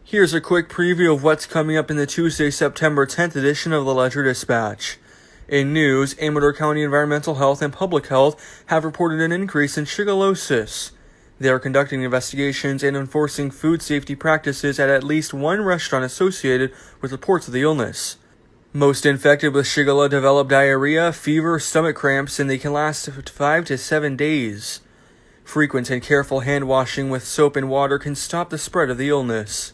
Here's a quick preview of what's coming up in the Tuesday, September 10th edition of the Ledger-Dispatch. In news, Amador County Environmental Health and Public Health have reported an increase in shigellosis. They are conducting investigations and enforcing food safety practices at least one restaurant associated with reports of the illness. Most infected with Shigella develop diarrhea, fever, stomach cramps, and they can last 5 to 7 days. Frequent and careful hand washing with soap and water can stop the spread of the illness.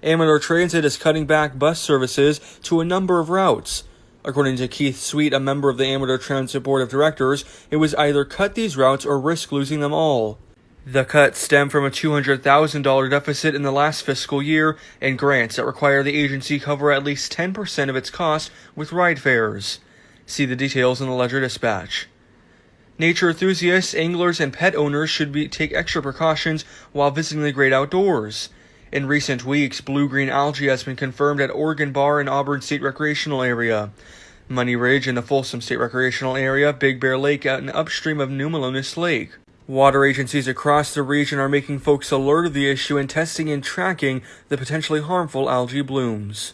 Amador Transit is cutting back bus services to a number of routes. According to Keith Sweet, a member of the Amador Transit Board of Directors, it was either cut these routes or risk losing them all. The cuts stem from a $200,000 deficit in the last fiscal year and grants that require the agency cover at least 10% of its cost with ride fares. See the details in the Ledger-Dispatch. Nature enthusiasts, anglers, and pet owners should take extra precautions while visiting the great outdoors. In recent weeks, blue-green algae has been confirmed at Oregon Bar and Auburn State Recreational Area, Money Ridge in the Folsom State Recreational Area, Big Bear Lake out and upstream of New Melones Lake. Water agencies across the region are making folks alert of the issue and testing and tracking the potentially harmful algae blooms.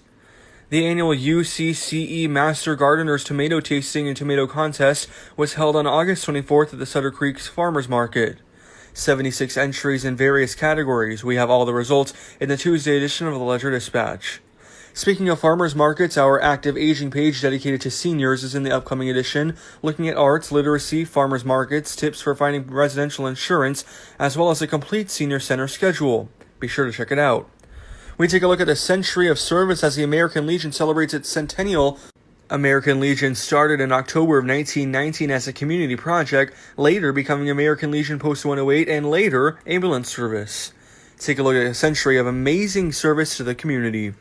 The annual UCCE Master Gardeners Tomato Tasting and Tomato Contest was held on August 24th at the Sutter Creek Farmers Market. 76 entries in various categories. We have all the results in the Tuesday edition of the Ledger-Dispatch. Speaking of farmers markets, our active aging page dedicated to seniors is in the upcoming edition, looking at arts, literacy, farmers markets, tips for finding residential insurance, as well as a complete senior center schedule. Be sure to check it out. We take a look at the century of service as the American Legion celebrates its centennial. American Legion started in October of 1919 as a community project, later becoming American Legion Post 108 and later ambulance service. Take a look at a century of amazing service to the community.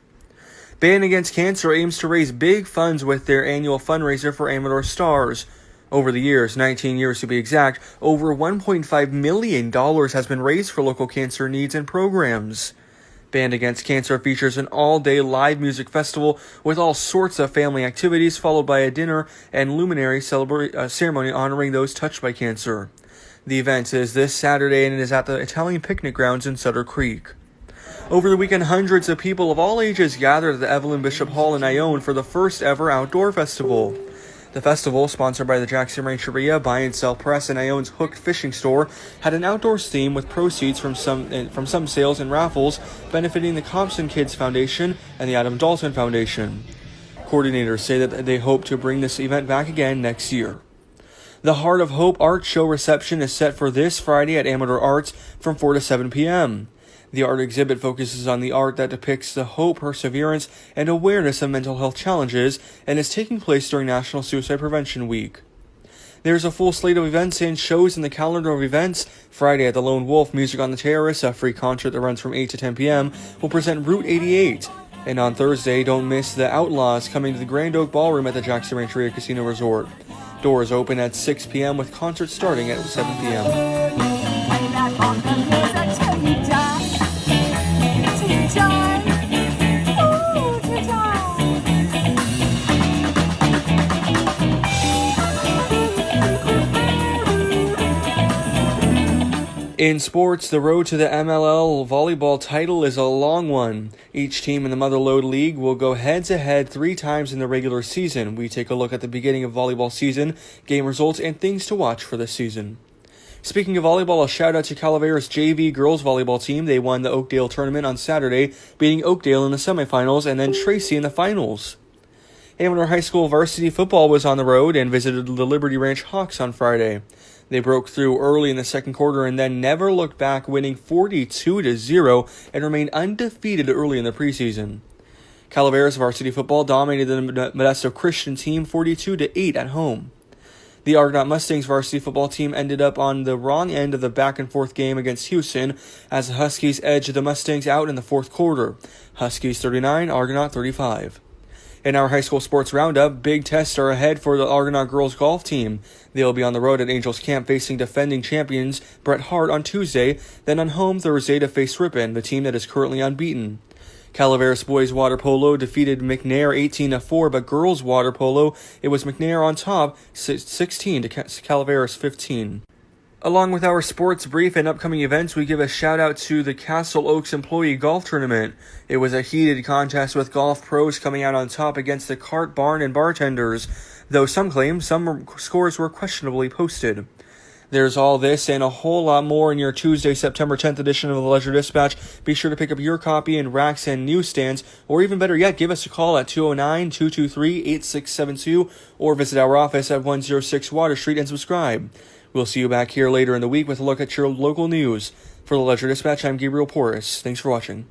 Band Against Cancer aims to raise big funds with their annual fundraiser for Amador Stars. Over the years, 19 years to be exact, over $1.5 million has been raised for local cancer needs and programs. Band Against Cancer features an all-day live music festival with all sorts of family activities, followed by a dinner and luminary ceremony honoring those touched by cancer. The event is this Saturday and it is at the Italian Picnic Grounds in Sutter Creek. Over the weekend, hundreds of people of all ages gathered at the Evelyn Bishop Hall in Ione for the first ever outdoor festival. The festival, sponsored by the Jackson Rancheria, Buy and Sell Press, and Ione's Hooked Fishing Store, had an outdoors theme with proceeds from some sales and raffles benefiting the Compson Kids Foundation and the Adam Dalton Foundation. Coordinators say that they hope to bring this event back again next year. The Heart of Hope Art Show reception is set for this Friday at Amador Arts from 4 to 7 p.m. The art exhibit focuses on the art that depicts the hope, perseverance, and awareness of mental health challenges and is taking place during National Suicide Prevention Week. There's a full slate of events and shows in the calendar of events. Friday at the Lone Wolf Music on the Terrace, a free concert that runs from 8 to 10 p.m., will present Route 88. And on Thursday, don't miss the Outlaws coming to the Grand Oak Ballroom at the Jackson Rancheria Casino Resort. Doors open at 6 p.m. with concerts starting at 7 p.m. In sports, the road to the MLL volleyball title is a long one. Each team in the Motherlode League will go head-to-head 3 times in the regular season. We take a look at the beginning of volleyball season, game results, and things to watch for this season. Speaking of volleyball, a shout-out to Calaveras JV girls volleyball team. They won the Oakdale tournament on Saturday, beating Oakdale in the semifinals and then Tracy in the finals. Amador High School varsity football was on the road and visited the Liberty Ranch Hawks on Friday. They broke through early in the second quarter and then never looked back, winning 42-0 and remained undefeated early in the preseason. Calaveras varsity football dominated the Modesto Christian team 42-8 at home. The Argonaut Mustangs varsity football team ended up on the wrong end of the back-and-forth game against Houston as the Huskies edged the Mustangs out in the fourth quarter. Huskies 39, Argonaut 35. In our high school sports roundup, big tests are ahead for the Argonaut girls golf team. They'll be on the road at Angels Camp facing defending champions Bret Hart on Tuesday, then on home Thursday to face Ripon, the team that is currently unbeaten. Calaveras boys water polo defeated McNair 18-4, but girls water polo, it was McNair on top, 16 to Calaveras 15. Along with our sports brief and upcoming events, we give a shout out to the Castle Oaks Employee Golf Tournament. It was a heated contest with golf pros coming out on top against the Cart Barn and Bartenders, though some claim some scores were questionably posted. There's all this and a whole lot more in your Tuesday, September 10th edition of the Ledger Dispatch. Be sure to pick up your copy in racks and newsstands, or even better yet, give us a call at 209-223-8672 or visit our office at 106 Water Street and subscribe. We'll see you back here later in the week with a look at your local news. For the Ledger Dispatch, I'm Gabriel Porras. Thanks for watching.